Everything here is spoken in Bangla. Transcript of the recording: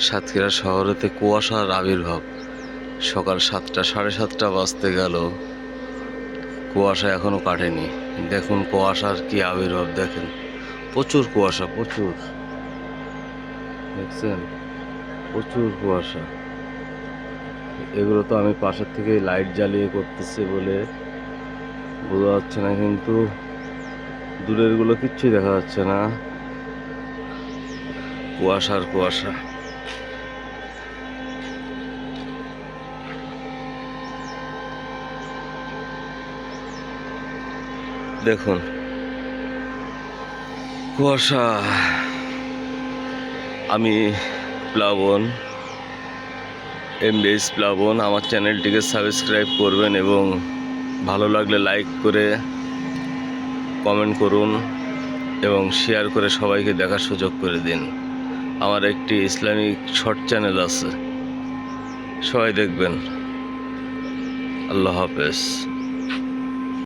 সাতক্ষীরা শহরেতে কুয়াশার আবির্ভাব। সকাল 7টা, 7:30 বাজতে গেল, কুয়াশা এখনো কাটেনি। দেখুন কুয়াশার কি আবির্ভাব, দেখেন প্রচুর কুয়াশা, প্রচুর, দেখছেন প্রচুর কুয়াশা। এগুলো তো আমি পাশের থেকে লাইট জ্বালিয়ে করতেছি বলে বোঝা যাচ্ছে না, কিন্তু দূরের গুলো কিচ্ছুই দেখা যাচ্ছে না, কুয়াশার কুয়াশা। দেখুন কুয়াশা। আমি প্লাবন, MDS প্লাবন। আমার চ্যানেলটিকে সাবস্ক্রাইব করবেন এবং ভালো লাগলে লাইক করে কমেন্ট করুন এবং শেয়ার করে সবাইকে দেখার সুযোগ করে দিন। আমার একটি ইসলামিক শর্ট চ্যানেল আছে, সবাই দেখবেন। আল্লাহ হাফেজ।